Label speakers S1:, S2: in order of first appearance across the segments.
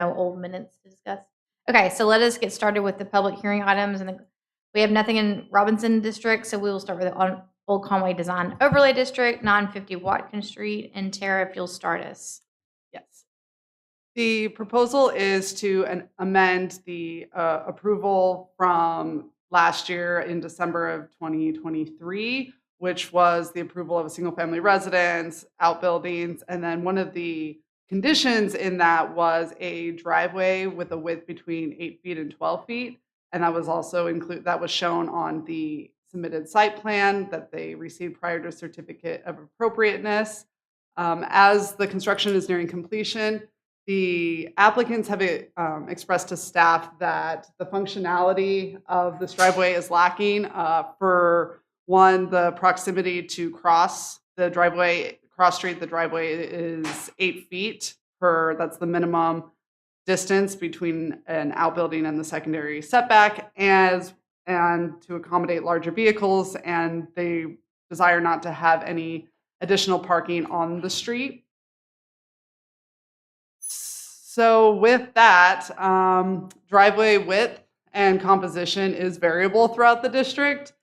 S1: No old minutes to discuss. Okay, so let us get started with the public hearing items. And we have nothing in Robinson District, so we will start with the Old Conway Design Overlay District, 950 Watkins Street. And Tara, if you'll start us.
S2: Yes. The proposal is to amend the approval from last year in December of 2023, which was the approval of a single-family residence, outbuildings, and then one of the conditions in that was a driveway with a width between 8 feet and 12 feet, and that was also that was shown on the submitted site plan that they received prior to certificate of appropriateness. As the construction is nearing completion, the applicants have expressed to staff that the functionality of this driveway is lacking. For one, the proximity to cross street, the driveway is 8 feet that's the minimum distance between an outbuilding and the secondary setback, and to accommodate larger vehicles, and they desire not to have any additional parking on the street. So with that, driveway width and composition is variable throughout the district,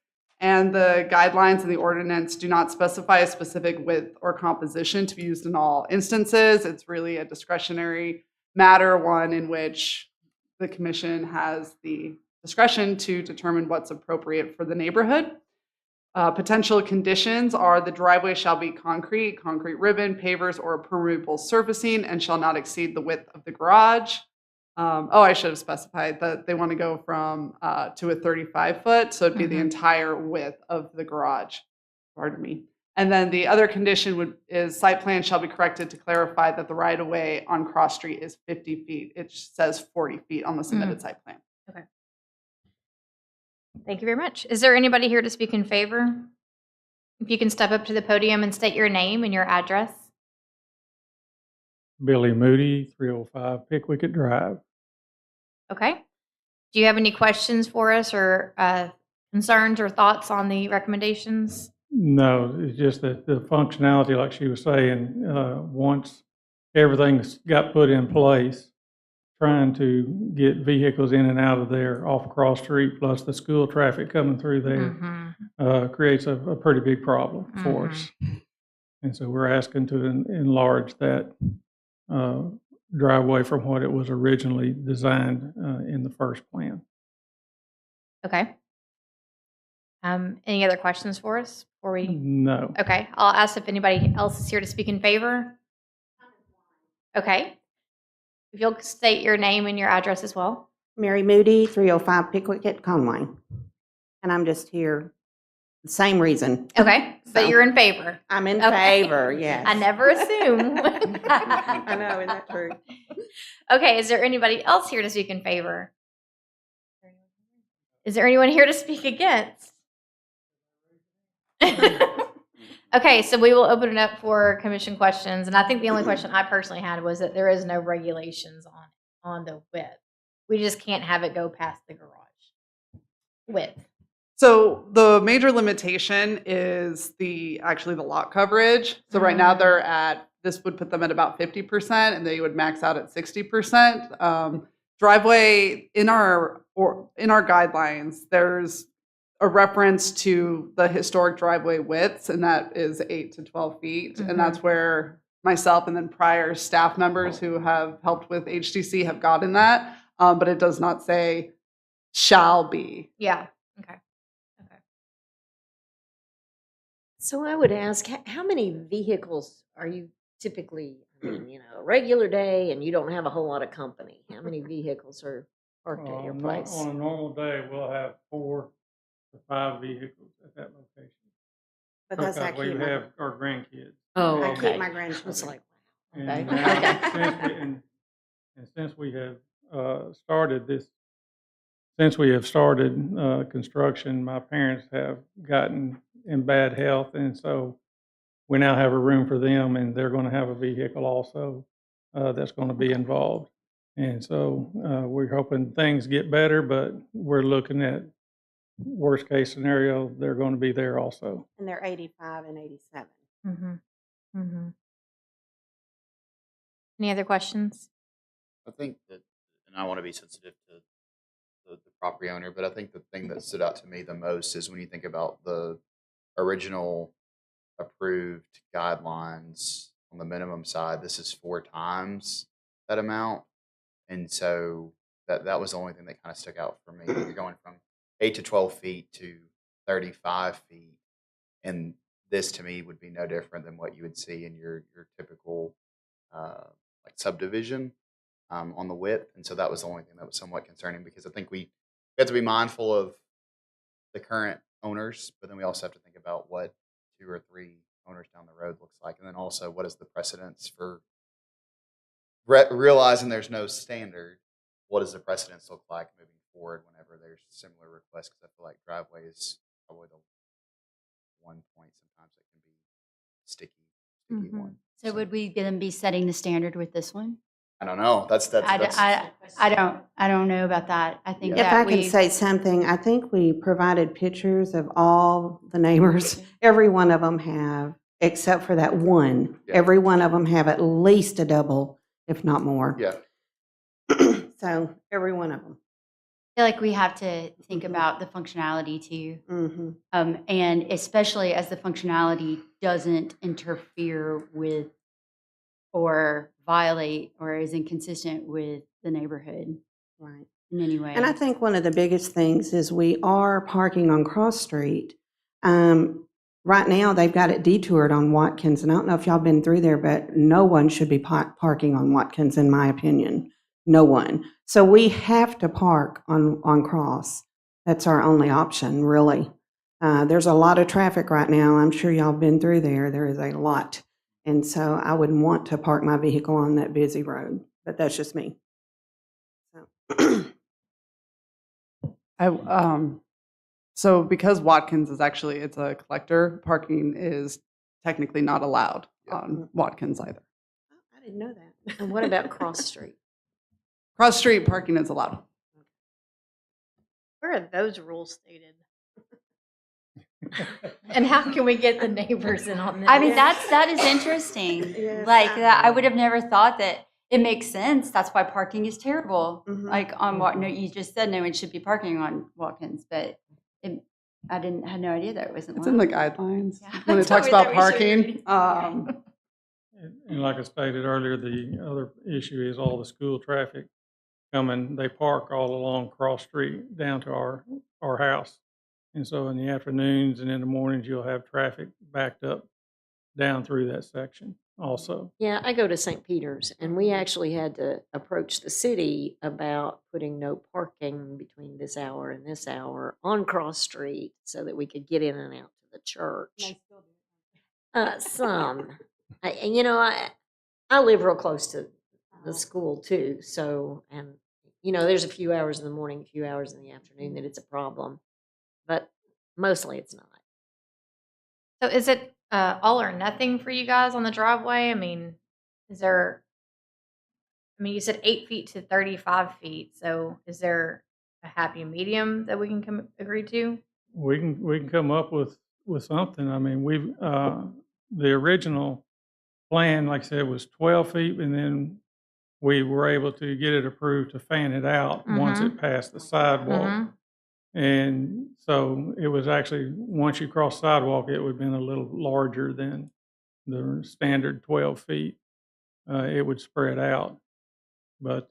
S2: and the guidelines in the ordinance do not specify a specific width or composition to be used in all instances. It's really a discretionary matter, one in which the commission has the discretion to determine what's appropriate for the neighborhood. Potential conditions are the driveway shall be concrete ribbon, pavers, or permeable surfacing, and shall not exceed the width of the garage. I should have specified that they want to go from to a 35-foot, so it'd be the entire width of the garage. Pardon me. And then the other condition is site plan shall be corrected to clarify that the right-of-way on Cross Street is 50 feet. It says 40 feet on the submitted site plan.
S1: Okay. Thank you very much. Is there anybody here to speak in favor? If you can step up to the podium and state your name and your address.
S3: Billy Moody, 305 Pickwicket Drive.
S1: Okay. Do you have any questions for us or concerns or thoughts on the recommendations?
S3: No, it's just that the functionality, like she was saying, once everything's got put in place, trying to get vehicles in and out of there off Cross Street, plus the school traffic coming through there, creates a pretty big problem for us. And so we're asking to enlarge that driveway from what it was originally designed in the first plan.
S1: Okay. Any other questions for us before we?
S3: No.
S1: Okay. I'll ask if anybody else is here to speak in favor. Okay. If you'll state your name and your address as well.
S4: Mary Moody, 305 Pickwicket, Conway. And I'm just here, the same reason.
S1: Okay, but you're in favor.
S4: I'm in favor, yes.
S1: I never assume.
S4: I know, isn't that true?
S1: Okay, is there anybody else here to speak in favor? Is there anyone here to speak against? Okay, so we will open it up for commission questions. And I think the only question I personally had was that there is no regulations on the width. We just can't have it go past the garage width.
S2: So the major limitation is actually the lot coverage. So right now this would put them at about 50%, and they would max out at 60%. Driveway in our guidelines, there's a reference to the historic driveway widths, and that is 8 to 12 feet. And that's where myself and then prior staff members who have helped with HDC have gotten that. But it does not say shall be.
S1: Yeah. Okay.
S5: So I would ask, how many vehicles are you typically, a regular day and you don't have a whole lot of company? How many vehicles are parked at your place?
S3: On a normal day, we'll have 4 to 5 vehicles at that location.
S4: Because
S3: we have our grandkids.
S5: Oh,
S4: I
S5: okay.
S4: keep my grandchildren.
S5: It's like,
S3: And
S5: okay.
S3: now, since we have started construction, my parents have gotten in bad health, and so we now have a room for them, and they're going to have a vehicle also that's going to be involved. And so we're hoping things get better, but we're looking at worst case scenario, they're going to be there also.
S4: And they're 85 and 87.
S1: Any other questions?
S6: I think that, and I want to be sensitive to the property owner, but I think the thing that stood out to me the most is when you think about the original approved guidelines on the minimum side, this is 4 times that amount. And so that was the only thing that kind of stuck out for me. You're going from 8 to 12 feet to 35 feet. And this to me would be no different than what you would see in your typical like subdivision on the width. And so that was the only thing that was somewhat concerning, because I think we have to be mindful of the current owners, but then we also have to think about what 2 or 3 owners down the road looks like. And then also, what is the precedence for realizing there's no standard? What does the precedence look like moving forward whenever there's similar requests? Because I feel like driveway is probably the one point sometimes that can be sticky one.
S7: So would we then be setting the standard with this one?
S6: I don't know. That's
S7: I don't know about that. I think
S4: If
S7: that
S4: I can say something, I think we provided pictures of all the neighbors. Every one of them have, except for that one,
S6: Yeah.
S4: every one of them have at least a double, if not more.
S6: yeah.
S4: So every one of them.
S7: I feel like we have to think about the functionality too.
S4: Mm-hmm.
S7: And especially as the functionality doesn't interfere with or violate or is inconsistent with the neighborhood
S4: Right.
S7: in any way.
S4: And I think one of the biggest things is we are parking on Cross Street. Right now, they've got it detoured on Watkins, and I don't know if y'all been through there, but no one should be parking on Watkins, in my opinion. No one. So we have to park on Cross. That's our only option, really. There's a lot of traffic right now. I'm sure y'all been through there. There is a lot. And so I wouldn't want to park my vehicle on that busy road, but that's just me. So.
S2: So because Watkins is actually, it's a collector, parking is technically not allowed on Watkins either.
S4: I didn't know that.
S5: And what about Cross Street?
S2: Cross street parking is allowed.
S1: Where are those rules stated? And how can we get the neighbors in on this?
S7: I mean, that is interesting.
S4: Yes,
S7: Like
S4: I
S7: that, I
S4: know.
S7: would have never thought that. It makes sense. That's why parking is terrible.
S4: Mhm.
S7: Like on what? No, you just said no one should be parking on Watkins, but had no idea that it wasn't.
S2: It's
S7: allowed.
S2: in the guidelines
S7: Yeah.
S2: when it
S7: Told
S2: talks
S7: me
S2: about
S7: that we should
S2: parking.
S7: read.
S3: And like I stated earlier, the other issue is all the school traffic coming. They park all along Cross Street down to our house. And so in the afternoons and in the mornings, you'll have traffic backed up down through that section also.
S5: Yeah, I go to St. Peter's, and we actually had to approach the city about putting no parking between this hour and this hour on Cross Street so that we could get in and out to the church. Some. I live real close to the school too, so, and, there's a few hours in the morning, a few hours in the afternoon that it's a problem, but mostly it's not.
S1: So is it all or nothing for you guys on the driveway? I mean, you said 8 feet to 35 feet. So is there a happy medium that we can agree to?
S3: We can come up with something. I mean, the original plan, like I said, was 12 feet, and then we were able to get it approved to fan it out once it passed the sidewalk.
S1: Mhm.
S3: And so it was actually, once you cross sidewalk, it would have been a little larger than the standard 12 feet. It would spread out. But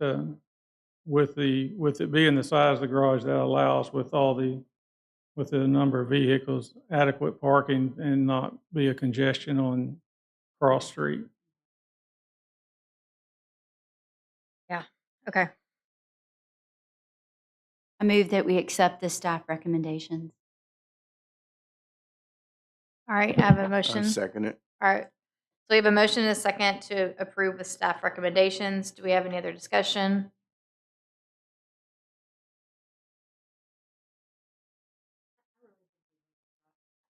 S3: with it being the size of the garage, that allows with the number of vehicles, adequate parking and not be a congestion on Cross Street.
S1: Okay.
S7: I move that we accept the staff recommendations.
S1: All right. I have a motion.
S8: Second it.
S1: All right. So we have a motion and a second to approve the staff recommendations. Do we have any other discussion?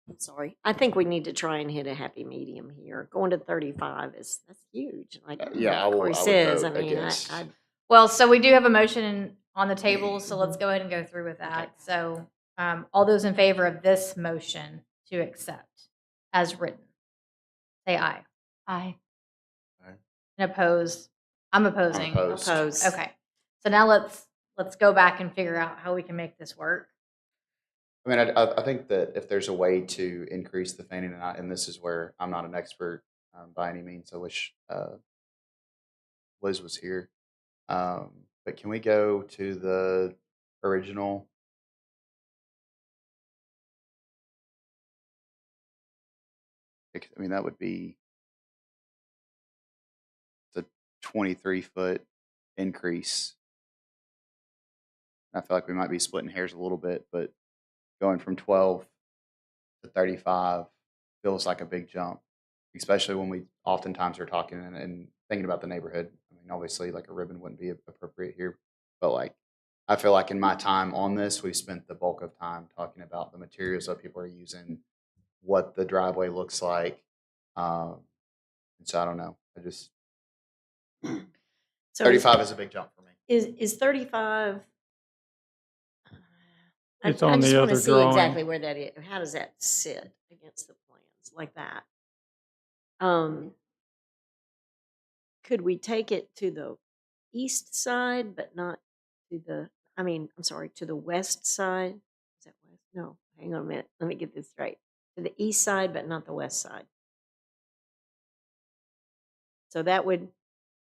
S5: I'm sorry. I think we need to try and hit a happy medium here. Going to 35 that's huge. Like
S6: Yeah, I
S5: Corey
S6: would
S5: says,
S6: vote
S5: I mean,
S6: against.
S1: Well, so we do have a motion on the table, so let's go ahead and go through with that. So all those in favor of this motion to accept as written, say aye.
S7: Aye.
S1: And oppose, I'm opposing.
S6: opposed.
S5: Opposed.
S1: Okay. So now let's go back and figure out how we can make this work.
S6: I mean, I think that if there's a way to increase the fanning, and this is where I'm not an expert by any means. I wish Liz was here. But can we go to the original? I mean, that would be the 23-foot increase. I feel like we might be splitting hairs a little bit, but going from 12 to 35 feels like a big jump, especially when we oftentimes are talking and thinking about the neighborhood. I mean, obviously, like a ribbon wouldn't be appropriate here, but like I feel like in my time on this, we've spent the bulk of time talking about the materials that people are using, what the driveway looks like. And so I don't know. I just
S5: So
S6: 35 is a big jump for me.
S5: is 35?
S3: It's
S5: I
S3: on
S5: just
S3: the
S5: want to
S3: other
S5: see
S3: drawing.
S5: exactly where that is. How does that sit against the plans like that? Could we take it to the east side, but not to the? I mean, I'm sorry, to the west side. Is that west? No, hang on a minute. Let me get this straight. To the east side, but not the west side. So that would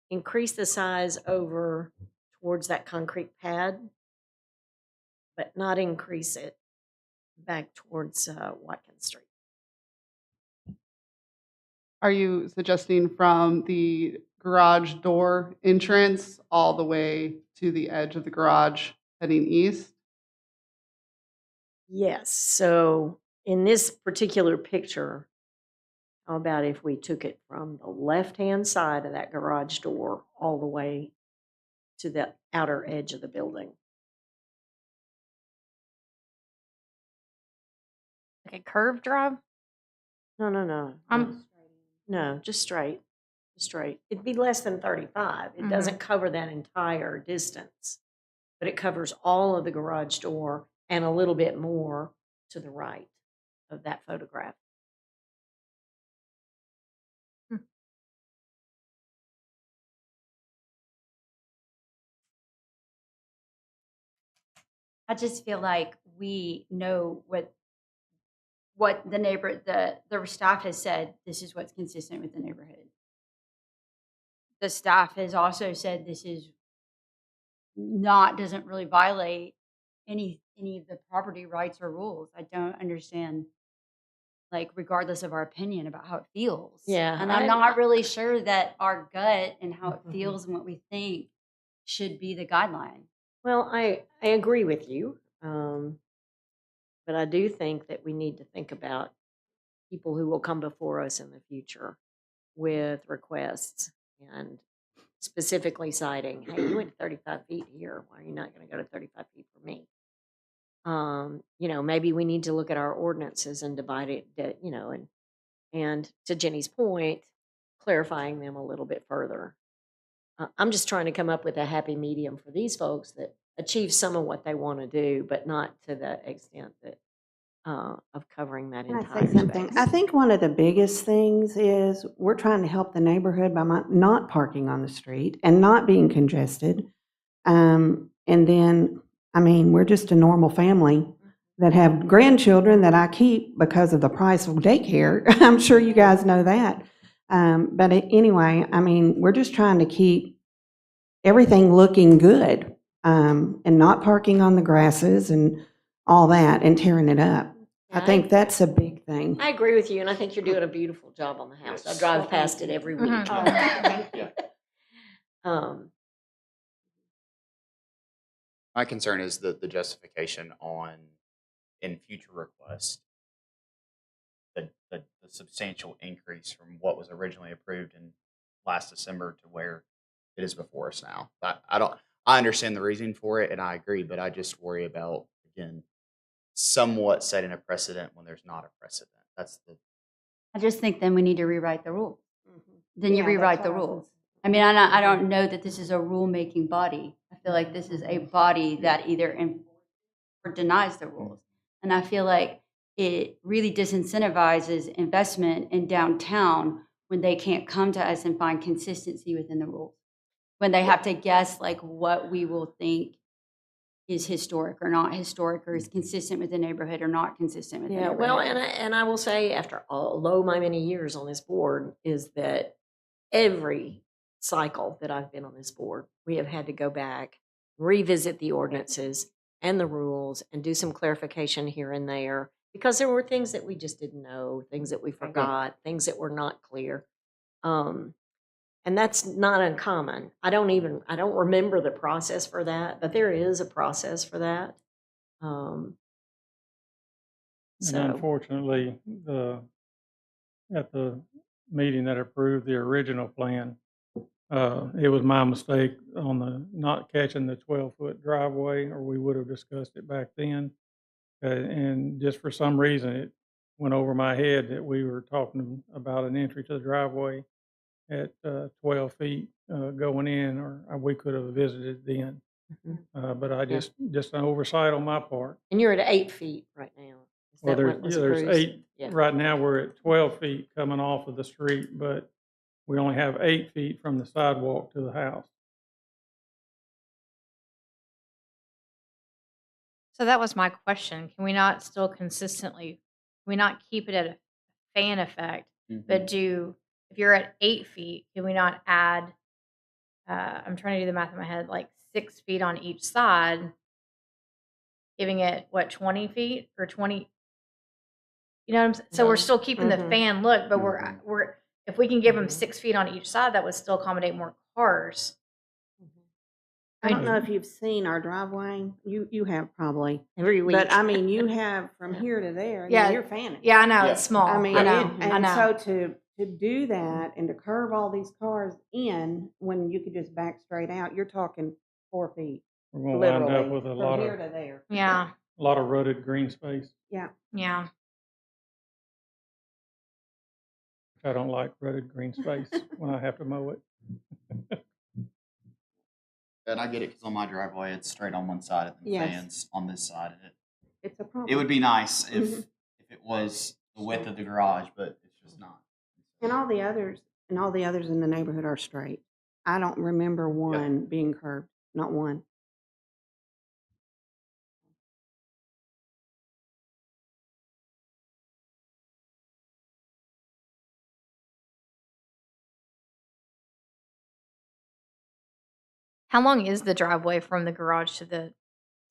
S5: increase the size over towards that concrete pad, but not increase it back towards Watkins Street.
S2: Are you suggesting from the garage door entrance all the way to the edge of the garage heading east?
S5: Yes. So in this particular picture, how about if we took it from the left-hand side of that garage door all the way to the outer edge of the building?
S1: Like a curved drive?
S5: No, no, no. No, just straight. Just straight. It'd be less than 35. It doesn't cover that entire distance, but it covers all of the garage door and a little bit more to the right of that photograph.
S7: I just feel like we know what the staff has said, this is what's consistent with the neighborhood. The staff has also said this is doesn't really violate any of the property rights or rules. I don't understand, like, regardless of our opinion about how it feels.
S5: Yeah,
S7: And I'm not really sure that our gut and how it feels and what we think should be the guideline.
S5: Well, I agree with you, but I do think that we need to think about people who will come before us in the future with requests and specifically citing, hey, you went 35 feet here. Why are you not going to go to 35 feet for me? Maybe we need to look at our ordinances and divide it, and to Jenny's point, clarifying them a little bit further. I'm just trying to come up with a happy medium for these folks that achieve some of what they want to do, but not to the extent that of covering that
S4: Can I
S5: entire
S4: say something?
S5: space.
S4: I think one of the biggest things is we're trying to help the neighborhood by not parking on the street and not being congested. And then, I mean, we're just a normal family that have grandchildren that I keep because of the price of daycare. I'm sure you guys know that. But anyway, I mean, we're just trying to keep everything looking good, and not parking on the grasses and all that and tearing it up. I think that's a big thing.
S5: I agree with you, and I think you're doing a beautiful job on the house. I drive past it every week.
S6: Yeah.
S5: Um,
S6: My concern is the justification in future requests, the substantial increase from what was originally approved in last December to where it is before us now. I understand the reason for it and I agree, but I just worry about, again, somewhat setting a precedent when there's not a precedent.
S7: I just think then we need to rewrite the rules. Then you
S4: Yeah,
S7: rewrite
S4: that's
S7: the
S4: what I was
S7: rules. I mean, I don't know that this is a rule-making body. I feel like this is a body that either enforces or denies the rules. And I feel like it really disincentivizes investment in downtown when they can't come to us and find consistency within the rules. when they have to guess like what we will think is historic or not historic, or is consistent with the neighborhood or not consistent with the
S5: Yeah,
S7: neighborhood.
S5: well, and I will say, after although my many years on this board, is that every cycle that I've been on this board, we have had to go back, revisit the ordinances and the rules, and do some clarification here and there, because there were things that we just didn't know, things that we forgot, things that were not clear. And that's not uncommon. I don't remember the process for that, but there is a process for that.
S3: And
S5: So,
S3: unfortunately, at the meeting that approved the original plan, it was my mistake on the not catching the 12-foot driveway, or we would have discussed it back then. And just for some reason, it went over my head that we were talking about an entry to the driveway at 12 feet going in, or we could have visited then. But I just an oversight on my part.
S5: and you're at 8 feet right now. Is
S3: Well,
S5: that what was
S3: there's
S5: approved?
S3: 8,
S5: Yeah.
S3: right now we're at 12 feet coming off of the street, but we only have 8 feet from the sidewalk to the house.
S1: So that was my question. Can we not still consistently, can we not keep it at a fan effect, but if you're at 8 feet, can we not add, I'm trying to do the math in my head, like 6 feet on each side, giving it, what, 20 feet or 20? You know what I'm saying? So we're still keeping the fan look, but we're, if we can give them 6 feet on each side, that would still accommodate more cars.
S4: I don't know if you've seen our driveway. You have probably.
S5: Every week.
S4: But I mean, you have from here to there, and
S1: Yeah.
S4: you're fanning.
S1: Yeah, I know,
S6: Yeah.
S1: it's small.
S4: I mean,
S1: I know, I
S4: and
S1: know.
S4: so to do that and to curve all these cars in when you could just back straight out, you're talking 4 feet,
S3: We're going to wind
S4: literally,
S3: up with a
S4: from here to there.
S1: Yeah,
S3: lot of rutted green space.
S4: Yeah.
S1: yeah.
S3: I don't like rutted green space when I have to mow it.
S6: And I get it, because on my driveway, it's straight on one side, and the
S4: Yes.
S6: fans on this side. And
S4: It's a problem.
S6: it would be nice if
S4: Mhm.
S6: it was the width of the garage, but it's just not.
S4: And all the others in the neighborhood are straight. I don't remember one being curved, not one.
S1: How long is the driveway from the garage to the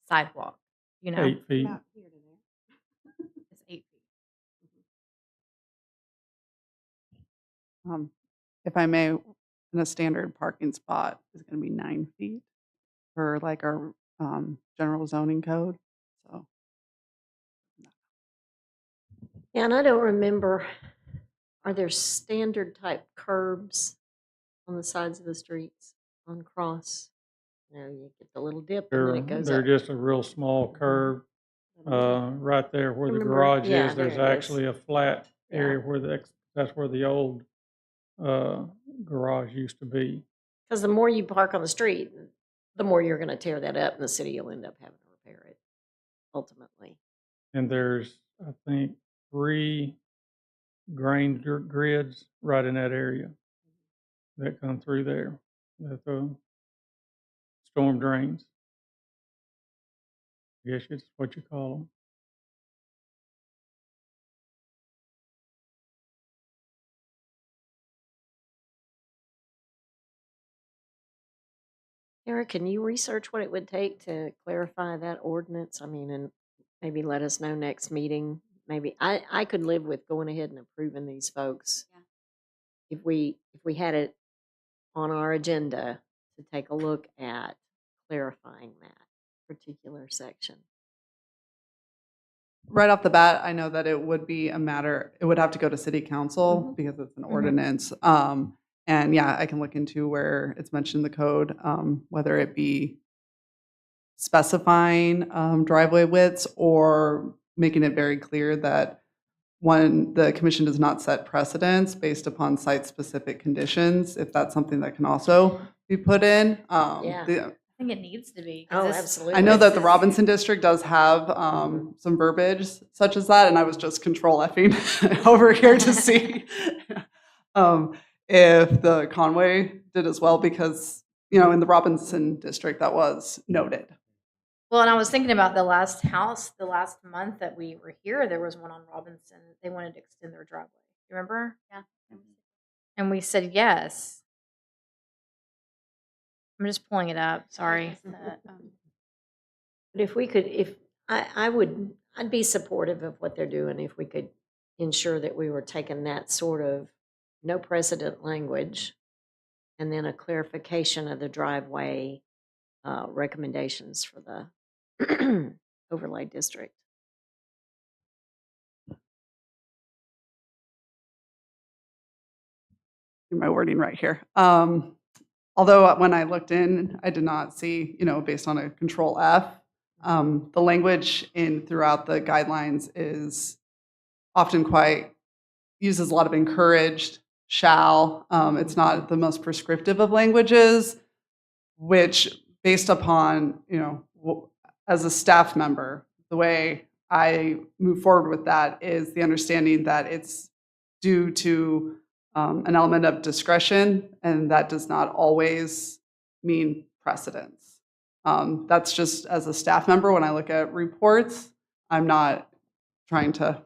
S1: sidewalk? You know,
S3: 8 feet.
S4: About here to there.
S1: it's 8 feet.
S2: If I may, in a standard parking spot is going to be 9 feet for like our general zoning code. So
S5: Yeah, and I don't remember, are there standard type curbs on the sides of the streets on Cross? You know, you get the little dip and then it goes
S3: They're
S5: up.
S3: just a real small curve. Right there where the
S5: Remember-
S3: garage
S5: yeah,
S3: is, there's
S5: there it is.
S3: actually a flat
S5: Yeah.
S3: area where that's where the old garage used to be.
S5: Because the more you park on the street, the more you're going to tear that up, and the city will end up having to repair it ultimately.
S3: And there's, I think, 3 grain grids right in that area that come through there, that the storm drains. I guess it's what you call them.
S5: Eric, can you research what it would take to clarify that ordinance? I mean, and maybe let us know next meeting. Maybe I could live with going ahead and approving these folks.
S7: Yeah.
S5: If we had it on our agenda to take a look at clarifying that particular section.
S2: right off the bat, I know that it would be a matter, it would have to go to city council because it's an ordinance. And yeah, I can look into where it's mentioned in the code, whether it be specifying driveway widths or making it very clear that one, the commission does not set precedents based upon site-specific conditions, if that's something that can also be put in.
S5: Yeah.
S1: I think it needs to be. 'Cause
S5: Oh,
S1: this-
S5: absolutely.
S2: I know that the Robinson District does have some verbiage such as that, and I was just control Fing over here to see if the Conway did as well, because in the Robinson district that was noted.
S1: Well, and I was thinking about the last month that we were here, there was one on Robinson. They wanted to extend their driveway. You remember?
S7: Yeah.
S1: And we said yes. I'm just pulling it up. Sorry.
S5: But I'd be supportive of what they're doing if we could ensure that we were taking that sort of no precedent language and then a clarification of the driveway recommendations for the overlay district.
S2: My wording right here. Although when I looked in, I did not see, based on a control F, the language throughout the guidelines is often uses a lot of encouraged, shall. It's not the most prescriptive of languages, which based upon, as a staff member, the way I move forward with that is the understanding that it's due to an element of discretion, and that does not always mean precedence. That's just as a staff member, when I look at reports, I'm not trying to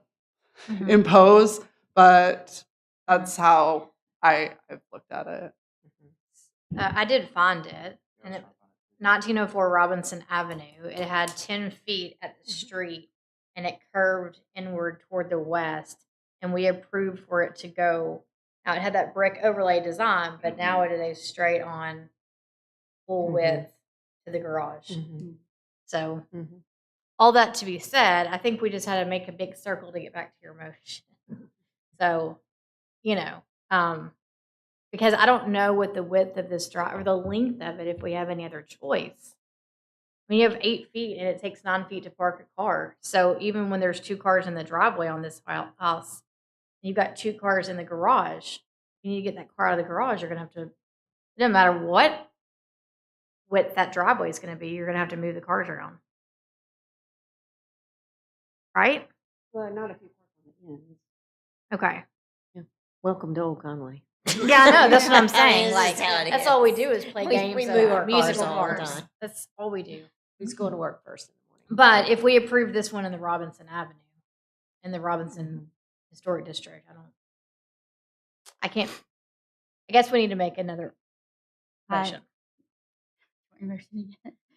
S2: impose, but that's how I've looked at it.
S1: I did find it, and 1904 Robinson Avenue. It had 10 feet at the street, and it curved inward toward the west, and we approved for it to go. Now, it had that brick overlay design, but now it is straight on full width to the garage. So, all that to be said, I think we just had to make a big circle to get back to your motion. So, because I don't know what the width of this drive or the length of it if we have any other choice. I mean, you have 8 feet and it takes 9 feet to park a car. So even when there's 2 cars in the driveway on this house, you've got 2 cars in the garage, you need to get that car out of the garage, you're going to have to, it doesn't matter what width that driveway is going to be, you're going to have to move the cars around. Right?
S5: Well, not if you park on the ends.
S1: Okay.
S5: Yeah. Welcome to Old Conway.
S1: Yeah, I know. That's what I'm saying.
S5: This
S1: Like,
S5: is how it
S1: that's
S5: is.
S1: all we do is play
S5: We
S1: games.
S5: move our
S1: musical
S5: cars all the
S1: cars.
S5: time.
S1: That's all we do.
S5: Who's going to work first in the morning?
S1: But if we approve this one in the Robinson Avenue, in the Robinson Historic District, I guess we need to make another motion.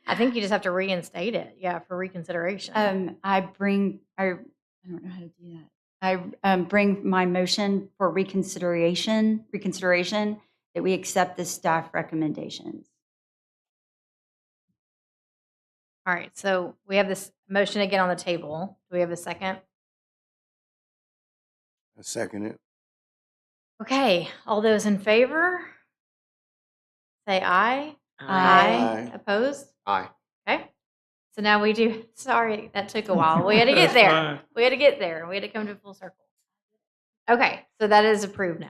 S1: I think you just have to reinstate it. Yeah, for reconsideration.
S7: I don't know how to do that. I bring my motion for reconsideration that we accept the staff recommendations.
S1: All right. So we have this motion again on the table. Do we have a second?
S8: I second it.
S1: Okay. All those in favor? Say aye.
S8: Aye.
S1: Opposed?
S6: Aye.
S1: Okay. So now we do. Sorry, that took a while. We had to get
S3: That's
S1: there.
S3: fine.
S1: We had to get there. We had to come to full circle. Okay. So that is approved now.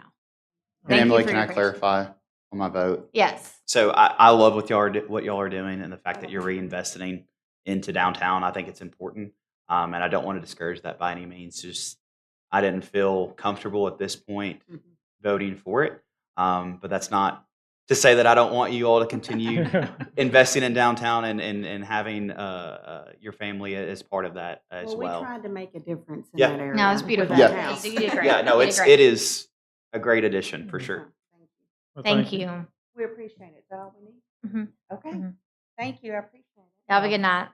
S6: And
S1: Thank you
S6: Emily,
S1: for
S6: can
S1: your
S6: I
S1: patience.
S6: clarify on my vote?
S1: Yes.
S9: So I love what y'all are doing and the fact that you're reinvesting into downtown. I think it's important, and I don't want to discourage that by any means. Just I didn't feel comfortable at this point voting for it, but that's not to say that I don't want you all to continue investing in downtown and having your family as part of that as well.
S4: We tried to make a difference in
S9: Yeah.
S4: that area.
S1: No, it's beautiful.
S4: with that
S6: Yeah.
S4: house.
S1: You did great.
S9: Yeah, no,
S1: You did great.
S9: it is a great addition for sure.
S3: Well,
S1: Thank you.
S4: We appreciate it. Is that all we need?
S1: Mhm.
S4: Okay.
S1: Mhm.
S4: Thank you. I appreciate it.
S1: Have a good night.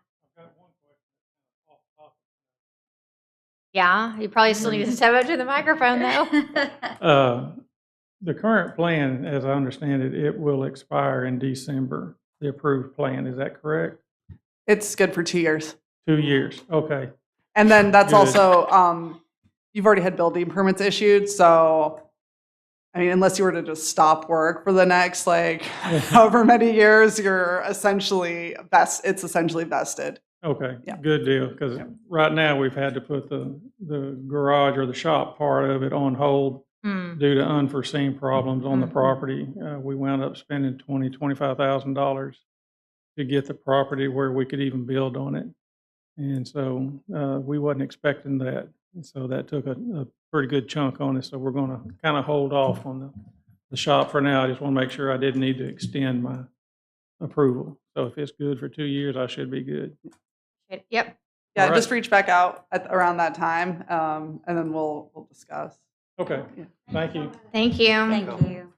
S1: Yeah, you probably still need to step up to the microphone though.
S3: The current plan, as I understand it, it will expire in December, the approved plan. Is that correct?
S2: It's good for 2 years.
S3: 2 years. Okay.
S2: And then that's
S3: Good.
S2: also, you've already had building permits issued, so, I mean, unless you were to just stop work for the next, however many years, it's essentially vested.
S3: Okay,
S2: Yeah.
S3: good deal, because right now we've had to put the garage or the shop part of it on hold due to unforeseen problems on the property. We wound up spending $25,000 to get the property where we could even build on it. And so we wasn't expecting that. And so that took a pretty good chunk on us. So we're going to kind of hold off on the shop for now. I just want to make sure I didn't need to extend approval. So if it's good for 2 years, I should be good.
S1: Yep.
S2: Yeah,
S3: All right.
S2: just reach back out around that time, and then we'll discuss.
S3: Okay,
S2: Yeah.
S3: thank you.
S1: Thank you.
S7: Thank you.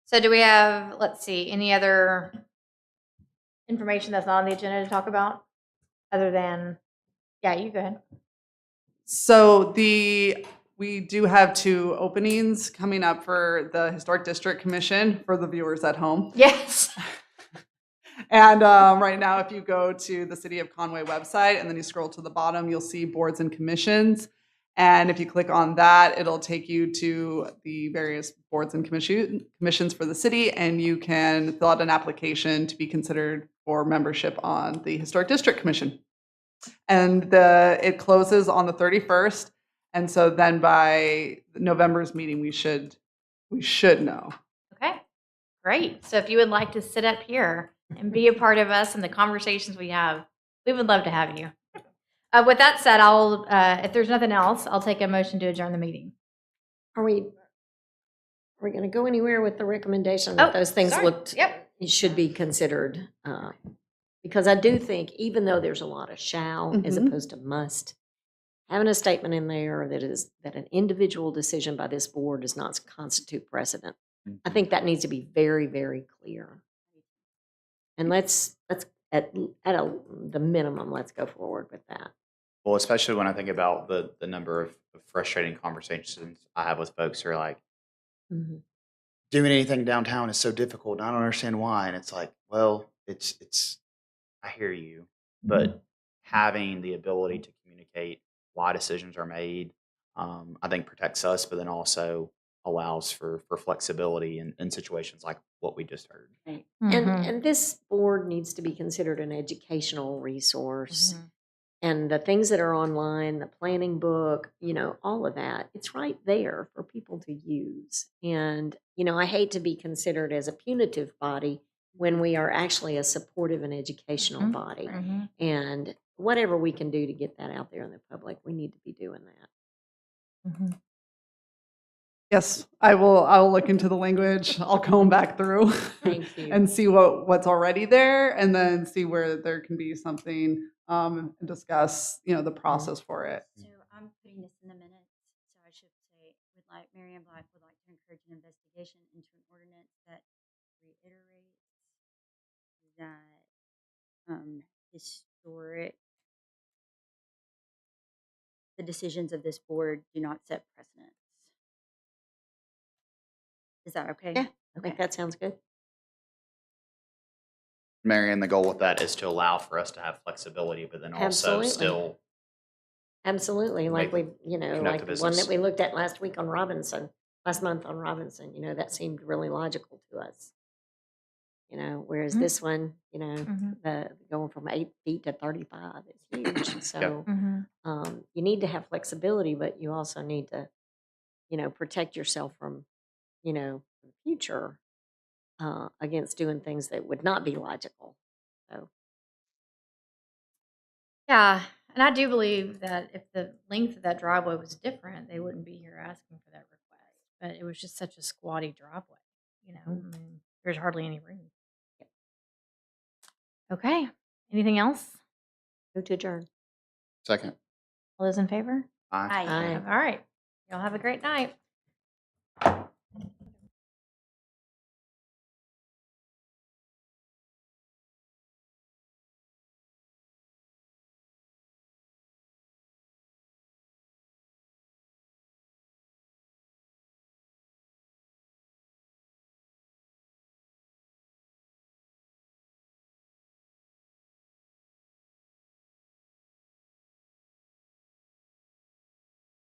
S1: So do we have, let's see, any other information that's not on the agenda to talk about? Other than, yeah, you go ahead.
S2: So we do have 2 openings coming up for the Historic District Commission for the viewers at home.
S1: Yes.
S2: And right now, if you go to the City of Conway website and then you scroll to the bottom, you'll see boards and commissions. And if you click on that, it'll take you to the various boards and commissions for the city, and you can fill out an application to be considered for membership on the Historic District Commission. And it closes on the 31st, and so then by November's meeting, we should know.
S1: Okay, great. So if you would like to sit up here and be a part of us and the conversations we have, we would love to have you. With that said, if there's nothing else, I'll take a motion to adjourn the meeting.
S5: Are we going to go anywhere with the recommendation that those things
S1: sorry. Yep.
S5: should be considered? Because I do think, even though there's a lot of shall as
S2: Mhm.
S5: opposed to must, having a statement in there that an individual decision by this board does not constitute precedent. I think that needs to be very, very clear. And let's at the minimum, let's go forward with that.
S9: Well, especially when I think about the number of frustrating conversations I have with folks who are like,
S5: Mm-hmm.
S9: doing anything downtown is so difficult, and I don't understand why. And it's like, well, it's I hear you, but having the ability to communicate why decisions are made, I think protects us, but then also allows for flexibility in situations like what we just heard.
S5: Right.
S1: Mhm.
S5: And this board needs to be considered an educational resource.
S1: Mhm.
S5: And the things that are online, the planning book, all of that, it's right there for people to use. And, I hate to be considered as a punitive body when we are actually a supportive and educational
S1: Mhm.
S5: body.
S1: Mhm.
S5: And whatever we can do to get that out there in the public, we need to be doing that.
S1: Mhm.
S2: Yes, I will look into the language. I'll comb back through
S5: Thank you.
S2: and see what's already there, and then see where there can be something, and discuss, the process for it.
S7: So I'm putting this in the minutes, so I should say, Mary Ann Black would like to encourage an investigation into an ordinance that reiterates that the decisions of this board do not set precedents. Is that okay?
S5: Yeah, I think that sounds good.
S9: Marion, the goal with that is to allow for us to have flexibility, but then also
S5: Absolutely.
S9: still
S5: Absolutely, like
S9: Make-
S5: we,
S9: conduct
S5: like
S9: the
S5: the one
S9: business.
S5: that we looked at last month on Robinson, that seemed really logical to us. Whereas
S1: Mhm.
S5: this one,
S1: Mhm.
S5: the going from 8 feet to 35 is huge. So
S1: Mhm.
S5: you need to have flexibility, but you also need to, protect yourself from, the future against doing things that would not be logical. So
S1: Yeah, and I do believe that if the length of that driveway was different, they wouldn't be here asking for that request. But it was just such a squatty driveway, I mean, there's hardly any room. Okay, anything else?
S5: move to adjourn.
S6: Second.
S1: All those in favor?
S9: Aye.
S5: Aye.
S1: All right, y'all have a great night.